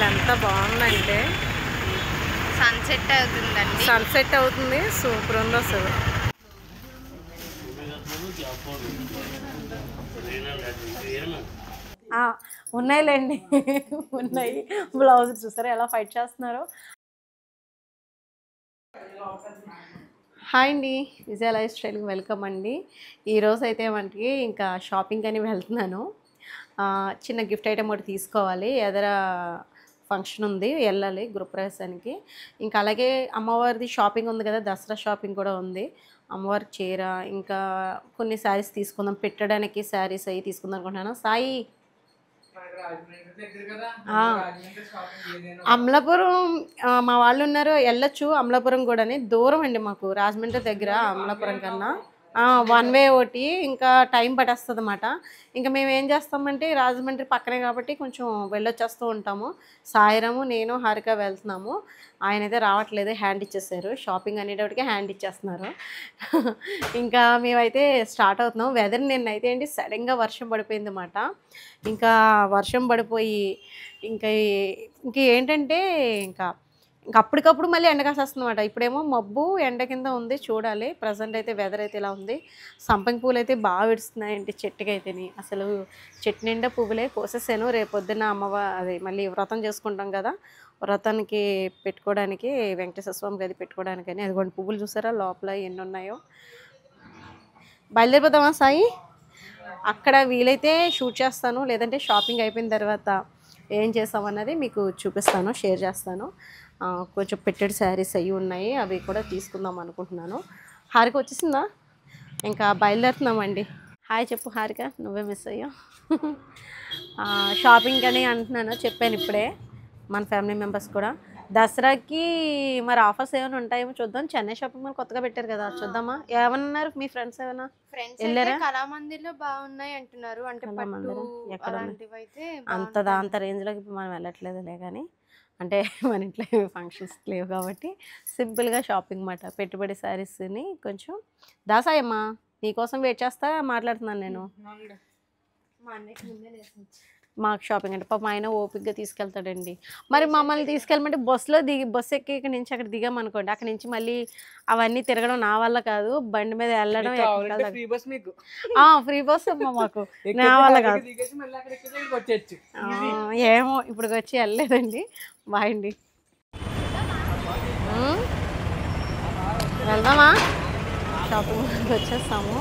చూడండి ఎంత బాగుందంటే సన్సెట్ అవుతుందండి. సన్సెట్ అవుతుంది, సూపర్ ఉంది అసలు. ఉన్నాయిలేండి ఉన్నాయి. బ్లౌజ్ చూసారా ఎలా ఫైట్ చేస్తున్నారు. హాయ్ అండి, విజయ లైఫ్ స్టైల్కి వెల్కమ్ అండి. ఈరోజు అయితే మనకి ఇంకా షాపింగ్ అని వెళ్తున్నాను. చిన్న గిఫ్ట్ ఐటమ్ ఒకటి తీసుకోవాలి, ఎదర ఫంక్షన్ ఉంది, వెళ్ళాలి గృహప్రవేశానికి. ఇంకా అలాగే అమ్మవారిది షాపింగ్ ఉంది కదా, దసరా షాపింగ్ కూడా ఉంది. అమ్మవారి చీర ఇంకా కొన్ని శారీస్ తీసుకుందాం, పెట్టడానికి శారీస్ అవి తీసుకుందాం అనుకుంటున్నాను. సాయి అమలాపురం మా వాళ్ళు ఉన్నారు, వెళ్ళొచ్చు. అమలాపురం కూడా దూరం అండి మాకు, రాజమండ్రి దగ్గర అమలాపురం కన్నా 1 వే ఒకటి, ఇంకా టైం పట్టేస్తుంది అన్నమాట. ఇంకా మేము ఏం చేస్తామంటే రాజమండ్రి పక్కనే కాబట్టి కొంచెం వెళ్ళొచ్చేస్తూ ఉంటాము. సాయిరాము, నేను, హారిక వెళ్తున్నాము. ఆయన అయితే రావట్లేదు, హ్యాండ్ ఇచ్చేసారు. షాపింగ్ అనేటప్పటికే హ్యాండ్ ఇచ్చేస్తున్నారు. ఇంకా మేమైతే స్టార్ట్ అవుతున్నాం. వెదర్ నిన్నైతే ఏంటి సడన్గా వర్షం పడిపోయింది అన్నమాట. ఇంకా వర్షం పడిపోయి ఇంకా ఏంటంటే ఇంకా అప్పటికప్పుడు మళ్ళీ ఎండ కాసేస్తుంది అన్నమాట. ఇప్పుడేమో మబ్బు ఎండ కింద ఉంది, చూడాలి. ప్రజెంట్ అయితే వెదర్ అయితే ఇలా ఉంది. సంపంగి పూలు అయితే బాగా విడుస్తున్నాయండి చెట్టుకి అయితేని. అసలు చెట్టు నిండా పువ్వులే కోసేసాను. రేపొద్దున అదే మళ్ళీ వ్రతం చేసుకుంటాం కదా, వ్రతానికి పెట్టుకోవడానికి, వెంకటేశ్వర స్వామి గది పెట్టుకోవడానికని. అదిగోండి పువ్వులు చూసారా లోపల ఎన్ని ఉన్నాయో. బయలుదేరిపోదామా సాయి? అక్కడ వీలైతే షూట్ చేస్తాను, లేదంటే షాపింగ్ అయిపోయిన తర్వాత ఏం చేస్తామన్నది మీకు చూపిస్తాను, షేర్ చేస్తాను. కొంచెం పెట్టెడ్ శారీస్ అవి ఉన్నాయి, అవి కూడా తీసుకుందాం అనుకుంటున్నాను. హారిక వచ్చేసిందా? ఇంకా బయలుదేరుతున్నామండి. హాయ్ చెప్పు హారిక, నువ్వే మిస్ అయ్యావు. షాపింగ్ అని అంటున్నాను, చెప్పాను ఇప్పుడే. మన ఫ్యామిలీ మెంబర్స్ కూడా దసరాకి మరి ఆఫర్స్ ఏమైనా ఉంటాయేమో చూద్దాం. చెన్నై షాపింగ్ మాల్ కొత్తగా పెట్టారు కదా, చూద్దామా. ఏమన్నారు మీ ఫ్రెండ్స్? ఏమైనా వెళ్ళారా? కళామందిర్లో బాగున్నాయి అంటున్నారు. అంటే ఎక్కడ అంత రేంజ్లోకి ఇప్పుడు మనం వెళ్ళట్లేదులే, కానీ అంటే మన ఇంట్లో ఫంక్షన్స్ లేవు కాబట్టి సింపుల్గా షాపింగ్ మాట. పెట్టుబడి శారీస్ని కొంచెం దాసాయమ్మా నీకోసం వెయిట్ చేస్తా మాట్లాడుతున్నాను నేను. మాకు షాపింగ్ అంటే పాపం ఆయన ఓపిక్గా తీసుకెళ్తాడండి. మరి మమ్మల్ని తీసుకెళ్ళమంటే బస్సు ఎక్కి ఇక్కడ నుంచి అక్కడ దిగామనుకోండి, అక్కడ నుంచి మళ్ళీ అవన్నీ తిరగడం నా వల్ల కాదు. బండి మీద వెళ్ళడం ఫ్రీ బస్ మాకు నా వల్ల కాదు. ఏమో ఇప్పుడు వచ్చి వెళ్ళలేదండి. బాయ్ అండి. వెళ్దామా? షాపింగ్ వచ్చేస్తాము.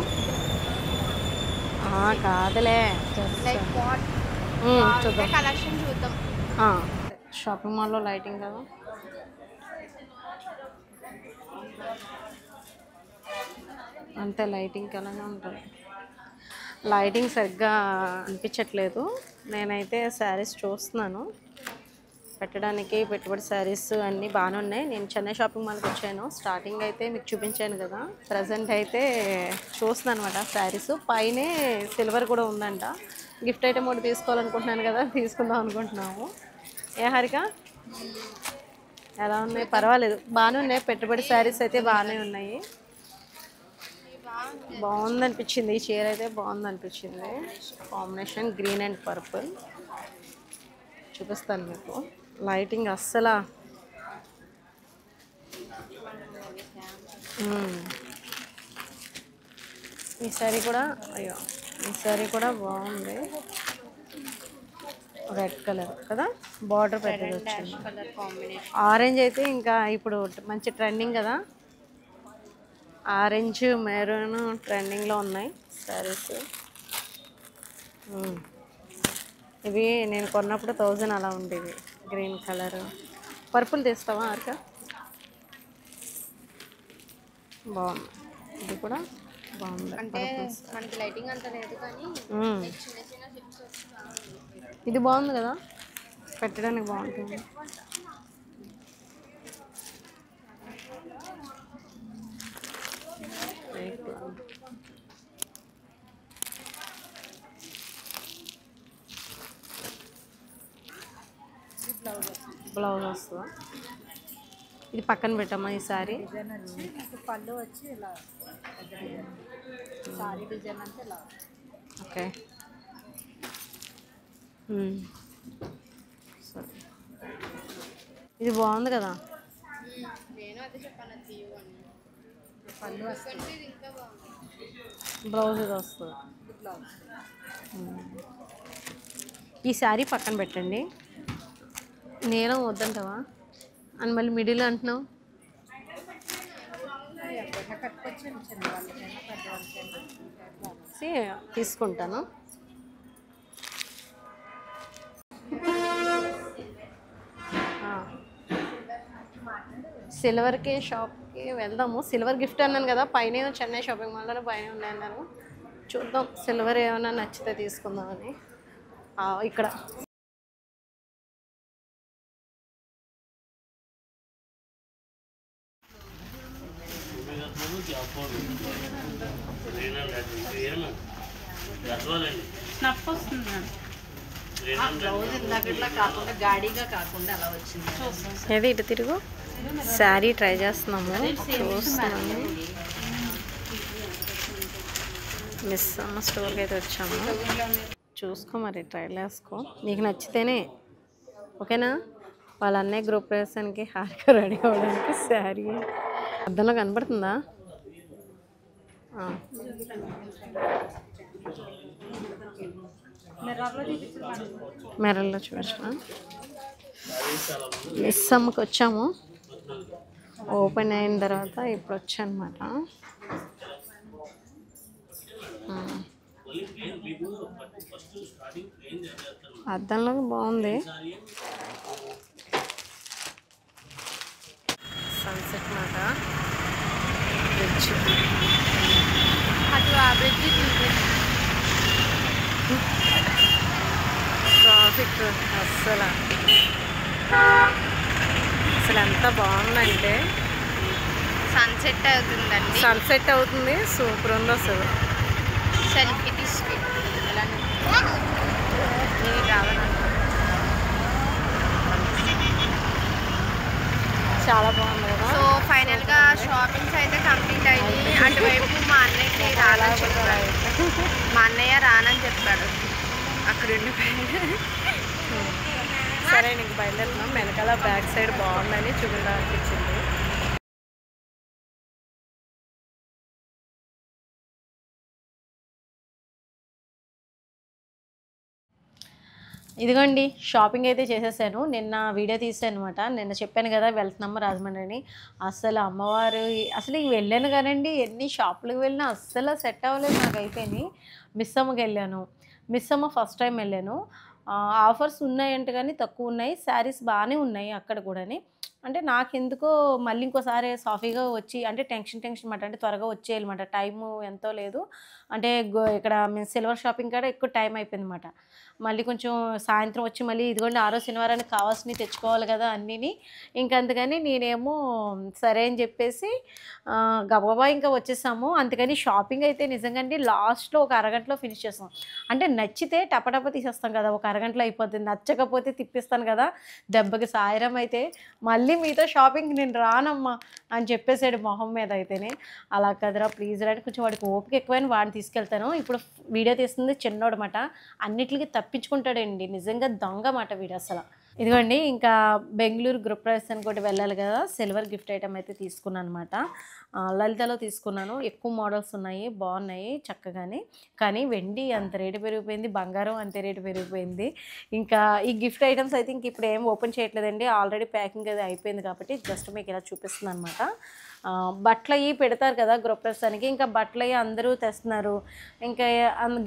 కాదులే చూద్దాం. షాపింగ్ మాల్లో లైటింగ్ కదా, అంతే లైటింగ్ అలాగే ఉంటుంది. లైటింగ్ సరిగ్గా అనిపించట్లేదు. నేనైతే శారీస్ చూస్తున్నాను పెట్టడానికి, పెట్టుబడి శారీస్ అన్నీ బాగానే ఉన్నాయి. నేను చెన్నై షాపింగ్ మాల్కి వచ్చాను. స్టార్టింగ్ అయితే మీకు చూపించాను కదా, ప్రజెంట్ అయితే చూస్తున్నాను అనమాట శారీస్. పైనే సిల్వర్ కూడా ఉందంట. గిఫ్ట్ ఐటమ్ ఒకటి తీసుకోవాలనుకుంటున్నాను కదా, తీసుకుందాం అనుకుంటున్నాము. ఏ హారిక ఎలా ఉన్నాయి? పర్వాలేదు, బాగానే ఉన్నాయి. పెట్టుబడి శారీస్ అయితే బాగానే ఉన్నాయి. బాగుంది అనిపించింది, ఈ చీర అయితే బాగుంది అనిపించింది. Combination green and purple. చూపిస్తాను మీకు. లైటింగ్ అస్సలు ఈ సారీ కూడా ఈ సారీ కూడా బాగుంది. రెడ్ కలర్ కదా, బార్డర్ పెద్దది వచ్చింది. ఆరెంజ్ అయితే ఇంకా ఇప్పుడు మంచి ట్రెండింగ్ కదా, ఆరెంజ్ మెరూన్ ట్రెండింగ్లో ఉన్నాయి సారీస్. ఇవి నేను కొన్నప్పుడు 1000 అలా ఉండేవి. గ్రీన్ కలర్, పర్పుల్ తీస్తావా అరక? బాగుంది, ఇది కూడా బాగుంది. అంటే మనకి లైటింగ్ అంత లేదు కానీ ఇది బాగుంది కదా, పెట్టడానికి బాగుంటుంది. బ్లౌజ్ వస్తుందా? ఇది పక్కన పెట్టమ్మా. ఈ సారీ పళ్ళు వచ్చి ఇలా సారీ డిజైన్ అంటే ఇలా. ఓకే సరే. ఇది బాగుంది కదా. నేను అదే చెప్పాను తీయు అని. పళ్ళు వస్తుంది, ఇది ఇంకా బాగుంది. బ్లౌజ్ ఇది వస్తుంది. బ్లౌజ్. ఈ శారీ పక్కన పెట్టండి. నీలం వద్దంటావా అని మళ్ళీ మిడిల్ అంటున్నావు. ఎవరైనా కట్టుకొచ్చాను, చిన్నవాళ్ళకైనా పెద్దవాళ్ళకైనా తీసుకుంటాను. సిల్వర్కి షాప్కి వెళ్దాము. సిల్వర్ గిఫ్ట్ అన్నాను కదా, పైన చెన్నై షాపింగ్ మాల్లో పైన ఉన్నాయన్నారు. చూద్దాం సిల్వర్ ఏమైనా నచ్చితే తీసుకుందామని. ఇక్కడ స్నఫ్ వస్తుంది. బ్లౌజ్ ఇందాకట్లా కాకుండా గాడిగా కాకుండా అలా వచ్చింది. ఏది ఇటు తిరుగు. శారీ ట్రై చేస్తున్నాము, చూస్తున్నాము. మిస్ అమ్మ స్టోర్కి అయితే వచ్చాము. చూసుకో మరి, ట్రైల్ వేసుకో, నీకు నచ్చితేనే ఓకేనా. వాళ్ళ అన్నయ్య గ్రూప్ ప్రవేశానికి హారిక రెడీ అవ్వడానికి శారీ అద్దంలో కనపడుతుందా? మెరల్లో చూసిన మిస్ అమ్మకి వచ్చాము. ఓపెన్ అయిన తర్వాత ఇప్పుడు వచ్చానమాట. అద్దంలో బాగుంది. సన్సెట్ మాట బ్రిడ్జ్. అటు ఆ బ్రిడ్జి ట్రాఫిక్ అస్సలు ఎంత బాగుందంటే సన్సెట్ అవుతుందండి. సన్సెట్ అవుతుంది, సూపర్ ఉంది అసలు. సెల్ఫీ తీసుకు ఎలా నేను రావాలన్నా చాలా బాగుంది కదా. సో ఫైనల్ గా షాపింగ్స్ అయితే కంప్లీట్ అయ్యి అటువైపు మా అన్నయ్యకి రానని చెప్పాడు. మా అన్నయ్య రానని చెప్పాడు అక్కడ ఉండిపోయాడు. సరే నీకు బయలుదేరుతున్నాం. వెనకాల బ్యాక్ సైడ్ బాగుందని చూపించాలనిపించింది. ఇదిగోండి షాపింగ్ అయితే చేసేసాను. నిన్న వీడియో తీసాను అనమాట. నిన్న చెప్పాను కదా వెళ్తున్నాము రాజమండ్రి అని. అసలు అమ్మవారు అసలు వెళ్ళాను కానండి, ఎన్ని షాపులకు వెళ్ళినా అస్సలు సెట్ అవ్వలేదు నాకు. అయిపోయింది. మిస్ అమ్మకి వెళ్ళాను. మిస్ అమ్మ ఫస్ట్ టైం వెళ్ళాను. ఆఫర్స్ ఉన్నాయంటే కానీ తక్కువ ఉన్నాయి. శారీస్ బాగానే ఉన్నాయి అక్కడ కూడాని. అంటే నాకెందుకో మళ్ళీ ఇంకోసారి సాఫీగా వచ్చి అంటే టెన్షన్ మాట, అంటే త్వరగా వచ్చేయాలన్నమాట. టైము ఎంతో లేదు అంటే ఇక్కడ మేము సిల్వర్ షాపింగ్ కాడ ఎక్కువ టైం అయిపోయింది అనమాట. మళ్ళీ కొంచెం సాయంత్రం వచ్చి మళ్ళీ ఇదిగోండి ఆరో శనివారానికి కావాల్సినవి తెచ్చుకోవాలి కదా అన్నీని. అందుకని నేనేమో సరే అని చెప్పేసి గబగబా ఇంకా వచ్చేసాము. అందుకని షాపింగ్ అయితే నిజంగా అండి లాస్ట్లో ఒక అరగంటలో ఫినిష్ చేస్తాం. అంటే నచ్చితే టపటప తీసేస్తాం కదా, ఒక అరగంటలో అయిపోతుంది. నచ్చకపోతే తిప్పిస్తాను కదా దెబ్బకి. సాయిరం అయితే మళ్ళీ మీతో షాపింగ్ నేను రానమ్మా అని చెప్పేసాడు మొహం మీద. అయితేనే అలా కదరా ప్లీజ్ రా, కొంచెం వాడికి ఓపిక ఎక్కువైనా వాడిని తీసుకెళ్తాను. ఇప్పుడు వీడియో తీస్తుంది చిన్నోడు మాట, అన్నిటికీ తప్పించుకుంటాడండి. నిజంగా దొంగ మాట వీడు అసలు. ఇదిగోండి ఇంకా బెంగళూరు గ్రూప్ ప్రవేశానికి కూడా వెళ్ళాలి కదా, సిల్వర్ గిఫ్ట్ ఐటమ్ అయితే తీసుకున్నాను అనమాట. లలితలో తీసుకున్నాను. ఎక్కువ మోడల్స్ ఉన్నాయి, బాగున్నాయి చక్కగానే. కానీ వెండి అంత రేటు పెరిగిపోయింది, బంగారం అంతే రేటు పెరిగిపోయింది. ఇంకా ఈ గిఫ్ట్ ఐటమ్స్ అయితే ఇంక ఇప్పుడు ఏం ఓపెన్ చేయట్లేదండి. ఆల్రెడీ ప్యాకింగ్ అది అయిపోయింది కాబట్టి జస్ట్ మీకు ఇలా చూపిస్తుంది అనమాట. బట్టలు అవి పెడతారు కదా గృహప్రవేశానికి, ఇంకా బట్టలు అవి అందరూ తెస్తున్నారు. ఇంకా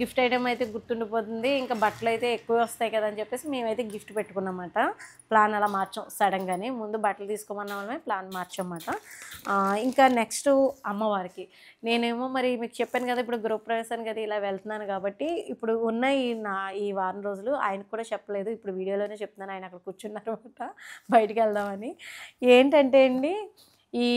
గిఫ్ట్ ఐటమ్ అయితే గుర్తుండిపోతుంది, ఇంకా బట్టలు అయితే ఎక్కువ వస్తాయి కదా అని చెప్పేసి మేమైతే గిఫ్ట్ పెట్టుకున్నమాట. ప్లాన్ అలా మార్చాం సడన్గానే. ముందు బట్టలు తీసుకోమన్న వాళ్ళమే ప్లాన్ మార్చామన్నమాట. ఇంకా నెక్స్ట్ అమ్మవారికి నేనేమో మరి మీకు చెప్పాను కదా ఇప్పుడు గృహప్రవేశానికి అది ఇలా వెళ్తున్నాను కాబట్టి ఇప్పుడు ఉన్న ఈ వారం రోజులు ఆయనకు కూడా చెప్పలేదు, ఇప్పుడు వీడియోలోనే చెప్తున్నాను. ఆయన అక్కడ కూర్చున్నారు అనమాట బయటికి వెళ్దామని. ఏంటంటే అండి ఈ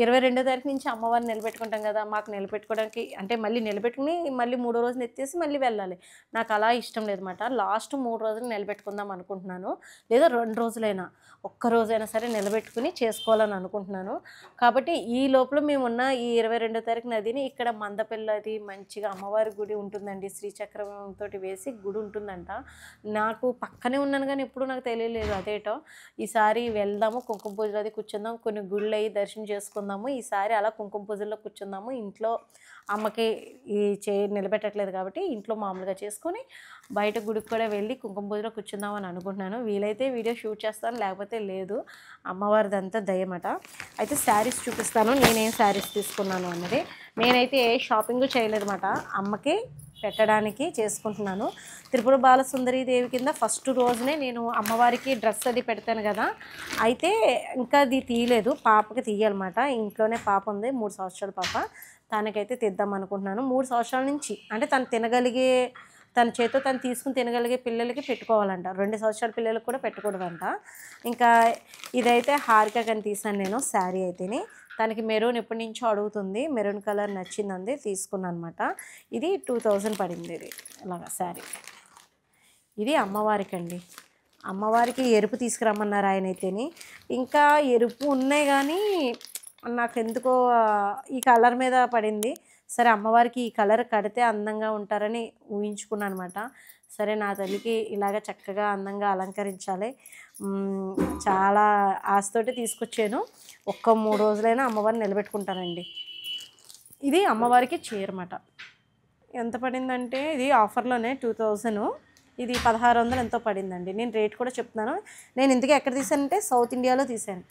22వ తారీఖు నుంచి అమ్మవారిని నిలబెట్టుకుంటాం కదా, మాకు నిలబెట్టుకోవడానికి అంటే మళ్ళీ నిలబెట్టుకుని మళ్ళీ 3వ రోజున ఎత్తేసి మళ్ళీ వెళ్ళాలి. నాకు అలా ఇష్టం లేదన్నమాట. లాస్ట్ 3 రోజులు నిలబెట్టుకుందాం అనుకుంటున్నాను, లేదా 2 రోజులైనా, ఒక్క రోజైనా సరే నిలబెట్టుకుని చేసుకోవాలని అనుకుంటున్నాను. కాబట్టి ఈ లోపల మేమున్న ఈ 22వ తారీఖు నదిని ఇక్కడ మందపల్లి అది మంచిగా అమ్మవారి గుడి ఉంటుందండి, శ్రీచక్రంతో వేసి గుడి ఉంటుందంట. నాకు పక్కనే ఉన్నాను కానీ ఎప్పుడు నాకు తెలియలేదు అదేటో. ఈసారి వెళ్దాము, కుంకుమ పూజలు అది కూర్చుందాం, కొన్ని గుళ్ళు అయ్యి దర్శనం చేసుకుందాము. ఈసారి అలా కుంకుమ పూజల్లో కూర్చుందాము. ఇంట్లో అమ్మకి ఈ నిలబెట్టట్లేదు కాబట్టి ఇంట్లో మామూలుగా చేసుకొని బయట గుడికి కూడా వెళ్ళి కుంకుమ పూజలో కూర్చుందామని అనుకుంటున్నాను. వీలైతే వీడియో షూట్ చేస్తాను, లేకపోతే లేదు. అమ్మవారిదంతా దయమట. అయితే శారీస్ చూపిస్తాను, నేనేం శారీస్ తీసుకున్నాను అన్నది. నేనైతే ఏ షాపింగ్ చేయలేదన్నమాట, అమ్మకి పెట్టడానికి చేసుకుంటున్నాను. త్రిపుర బాలసుందరి దేవి కింద ఫస్ట్ రోజునే నేను అమ్మవారికి డ్రెస్ అది పెడతాను కదా, అయితే ఇంకా అది తీయలేదు, పాపకి తీయాలన్నమాట. ఇంట్లోనే పాప ఉంది, 3 సంవత్సరాల పాప, తనకైతే తెద్దాం అనుకుంటున్నాను. 3 సంవత్సరాల నుంచి అంటే తను తినగలిగే, తన చేతితో తను తీసుకుని తినగలిగే పిల్లలకి పెట్టుకోవాలంట, 2 సంవత్సరాల పిల్లలకు కూడా పెట్టకూడదంట. ఇంకా ఇదైతే హారిక కానీ తీసాను నేను శారీ అయితేనే. తనకి మెరూన్ ఎప్పటి నుంచో అడుగుతుంది, మెరూన్ కలర్ నచ్చిందంది, తీసుకున్నాను అనమాట. ఇది 2000 పడింది, ఇది ఇలాగా శారీ. ఇది అమ్మవారికి అండి, అమ్మవారికి ఎరుపు తీసుకురమ్మన్నారు ఆయన అయితేని. ఇంకా ఎరుపు ఉన్నాయి కానీ నాకు ఎందుకో ఈ కలర్ మీద పడింది. సరే అమ్మవారికి ఈ కలర్ కడితే అందంగా ఉంటారని ఊహించుకున్నాను అనమాట. సరే నా తల్లికి ఇలాగ చక్కగా అందంగా అలంకరించాలి, చాలా ఆశతోటి తీసుకొచ్చాను. ఒక్క 3 రోజులైనా అమ్మవారిని నిలబెట్టుకుంటానండి. ఇది అమ్మవారికి చీర అన్నమాట. ఎంత పడిందంటే ఇది ఆఫర్లోనే 2000, ఇది 1600 ఎంతో పడిందండి. నేను రేట్ కూడా చెప్తున్నాను. నేను ఇంతకీ ఎక్కడ తీసానంటే సౌత్ ఇండియాలో తీసాను.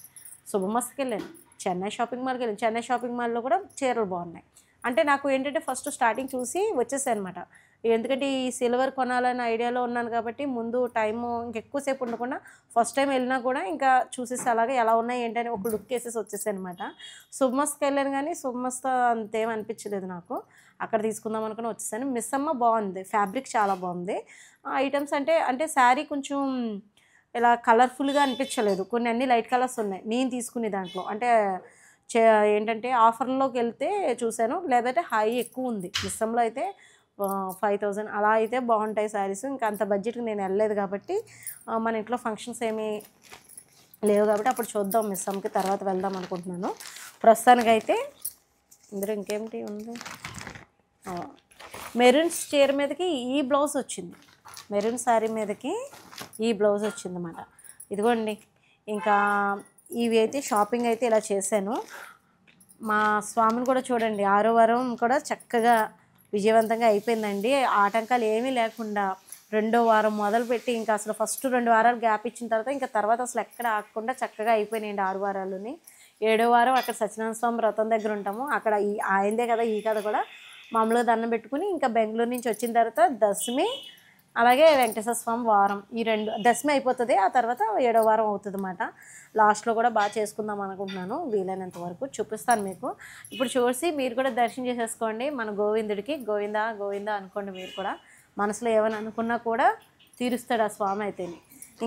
శుభమస్తకి వెళ్ళాను, చెన్నై షాపింగ్ మాల్కి వెళ్ళాను. చెన్నై షాపింగ్ మాల్లో కూడా చీరలు బాగున్నాయి. అంటే నాకు ఏంటంటే ఫస్ట్ స్టార్టింగ్ చూసి వచ్చేసాను అనమాట. ఎందుకంటే ఈ సిల్వర్ కొనాలనే ఐడియాలో ఉన్నాను కాబట్టి ముందు టైము ఇంకెక్కువసేపు ఉండకుండా ఫస్ట్ టైం వెళ్ళినా కూడా ఇంకా చూసేసి అలాగే ఎలా ఉన్నాయి ఏంటని ఒక లుక్ వేసేసి వచ్చేసాను అనమాట. శుభమస్తకి వెళ్ళాను కానీ శుభమస్త అంతేం అనిపించలేదు నాకు. అక్కడ తీసుకుందాం అనుకుని వచ్చేసాను. మిస్ అమ్మ బాగుంది, ఫ్యాబ్రిక్ చాలా బాగుంది. ఐటమ్స్ అంటే శారీ కొంచెం ఇలా కలర్ఫుల్గా అనిపించలేదు, కొన్ని అన్ని లైట్ కలర్స్ ఉన్నాయి నేను తీసుకునే దాంట్లో. అంటే ఏంటంటే ఆఫర్లోకి వెళ్తే చూశాను, లేకపోతే హై ఎక్కువ ఉంది. మిస్సంలో అయితే 5000 అలా అయితే బాగుంటాయి శారీస్. ఇంకా అంత బడ్జెట్కి నేను వెళ్ళలేదు కాబట్టి, మన ఇంట్లో ఫంక్షన్స్ ఏమీ లేవు కాబట్టి అప్పుడు చూద్దాం, మిస్సమ్కి తర్వాత వెళ్దాం అనుకుంటున్నాను. ప్రస్తుతానికైతే ఇందులో ఇంకేమిటి ఉంది, మెరూన్ చీర మీదకి ఈ బ్లౌజ్ వచ్చింది, మెరూన్ శారీ మీదకి ఈ బ్లౌజ్ వచ్చిందన్నమాట. ఇదిగోండి, ఇంకా ఇవి అయితే షాపింగ్ అయితే ఇలా చేశాను. మా స్వామిని కూడా చూడండి, 6వ వారం కూడా చక్కగా విజయవంతంగా అయిపోయిందండి. ఆటంకాలు ఏమీ లేకుండా 2వ వారం మొదలుపెట్టి ఇంకా అసలు ఫస్ట్ 2 వారాలు గ్యాప్ ఇచ్చిన తర్వాత అసలు ఎక్కడ ఆగకుండా చక్కగా అయిపోయినాయండి 6 వారాలని. 7వ వారం అక్కడ సత్యనారాయణ స్వామి వ్రతం దగ్గర ఉంటాము, అక్కడ ఆయనదే కదా ఈ కథ కూడా. మామూలుగా దండం పెట్టుకుని ఇంకా బెంగళూరు నుంచి వచ్చిన తర్వాత దశమి, అలాగే వెంకటేశ్వర స్వామి వారం, ఈ 2 దశమి అయిపోతుంది. ఆ తర్వాత 7వ వారం అవుతుంది అన్నమాట. లాస్ట్లో కూడా బాగా చేసుకుందాం అనుకుంటున్నాను, వీలైనంత వరకు చూపిస్తాను మీకు. ఇప్పుడు చూసి మీరు కూడా దర్శనం చేసేసుకోండి మన గోవిందుడికి. గోవిందా గోవిందా అనుకోండి మీరు కూడా, మనసులో ఏమైనా అనుకున్నా కూడా తీరుస్తాడు ఆ స్వామి అయితేనే.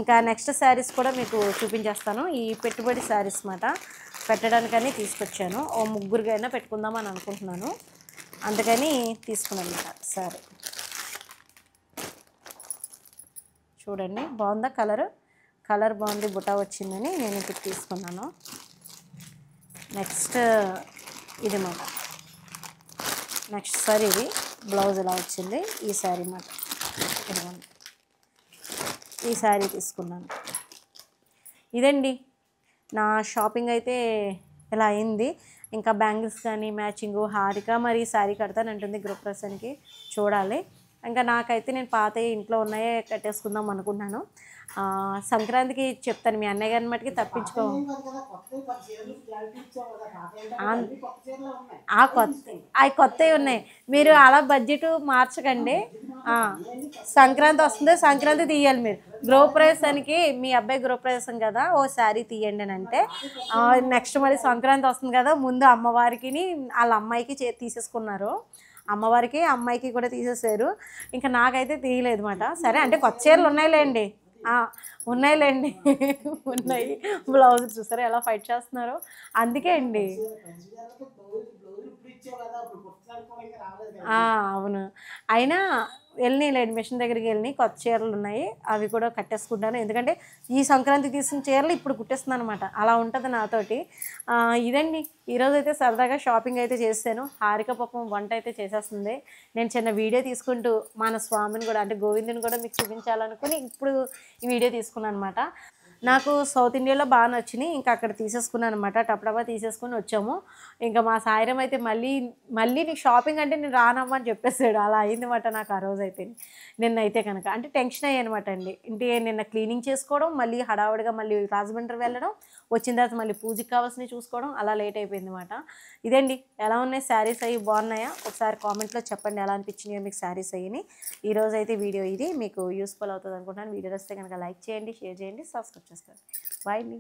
ఇంకా నెక్స్ట్ శారీస్ కూడా మీకు చూపించేస్తాను. ఈ పెట్టుబడి శారీస్ అన్నమాట, పెట్టడానికని తీసుకొచ్చాను. ఓ 3 పెట్టుకుందామని అనుకుంటున్నాను, అందుకని తీసుకున్నాను అన్నమాట. సరే చూడండి, బాగుందా కలర్ బాగుంది, బుటా వచ్చిందని నేను ఇది తీసుకున్నాను. నెక్స్ట్ ఇది మాట, నెక్స్ట్ సారీ ఇది బ్లౌజ్ ఇలా వచ్చింది. ఈ శారీ మాట, ఈ శారీ తీసుకున్నాను. ఇదండి నా షాపింగ్ అయితే ఇలా అయింది. ఇంకా బ్యాంగిల్స్ కానీ మ్యాచింగు, హారిక మరి శారీ కడతానంటుంది గృహప్రవేశానికి, చూడాలి. ఇంకా నాకైతే నేను పాత ఇంట్లో ఉన్నాయే కట్టేసుకుందాం అనుకుంటున్నాను. సంక్రాంతికి చెప్తాను, మీ అన్నయ్య గారిని మట్టుకి తప్పించుకో. కొత్తవి ఉన్నాయి, మీరు అలా బడ్జెట్ మార్చకండి. సంక్రాంతి వస్తుంది, సంక్రాంతి తీయాలి మీరు. గృహప్రవేశానికి మీ అబ్బాయి గృహప్రవేశం కదా, ఓ శారీ తీయండి అని అంటే, నెక్స్ట్ మళ్ళీ సంక్రాంతి వస్తుంది కదా, ముందు అమ్మవారికి వాళ్ళ అమ్మాయికి తీసేసుకున్నారు, అమ్మవారికి అమ్మాయికి కూడా తీసేసారు. ఇంకా నాకైతే తీయలేదు అన్నమాట. సరే అంటే కొత్త చీరలు ఉన్నాయిలేండి, ఉన్నాయిలేండి ఉన్నాయి. బ్లౌజ్ చూసారా ఎలా ఫైట్ చేస్తున్నారో. అందుకే అండి. అవును. అయినా వెళ్ళినాయిలేండి మిషన్ దగ్గరికి వెళ్ళి కొత్త చీరలు ఉన్నాయి. అవి కూడా కట్టేసుకుంటాను. ఎందుకంటే ఈ సంక్రాంతికి తీసిన చీరలు ఇప్పుడు కుట్టేస్తున్నాను అనమాట. అలా ఉంటుంది నాతోటి. ఇదండి ఈరోజైతే సరదాగా షాపింగ్ అయితే చేశాను. హారిక పాపం వంట అయితే చేసేస్తుంది. నేను చిన్న వీడియో తీసుకుంటూ మన స్వామిని కూడా అంటే గోవిందుని కూడా మీకు చూపించాలనుకుని ఇప్పుడు ఈ వీడియో తీసుకున్నాను అనమాట. నాకు సౌత్ ఇండియాలో బాగా నచ్చినాయి. ఇంకా అక్కడ తీసేసుకున్నాను అనమాట. టపటపా తీసేసుకుని వచ్చాము. ఇంకా మా సాయిరం అయితే మళ్ళీ నీకు షాపింగ్ అంటే నేను రానమ్మా అని చెప్పేసాడు. అలా అయిందన్నమాట నాకు ఆ రోజైతే. నిన్నైతే కనుక అంటే టెన్షన్ అయ్యానమాట అండి. అంటే నిన్న క్లీనింగ్ చేసుకోవడం, మళ్ళీ హడావుడిగా మళ్ళీ రాజమండ్రి వెళ్ళడం, వచ్చిన తర్వాత మళ్ళీ పూజకి కావాల్సినవి చూసుకోవడం, అలా లేట్ అయిపోయింది అనమాట. ఇదండి ఎలా ఉన్నాయి శారీస్ అవి బాగున్నాయా? ఒకసారి కామెంట్లో చెప్పండి ఎలా అనిపించినాయో మీకు శారీస్ అయ్యి. ఈరోజు అయితే వీడియో ఇది మీకు యూస్ఫుల్ అవుతుంది అనుకుంటున్నాను. వీడియో వస్తే కనుక లైక్ చేయండి, షేర్ చేయండి, సబ్స్క్రైబ్ చేసుకోండి. బాయ్ అండి.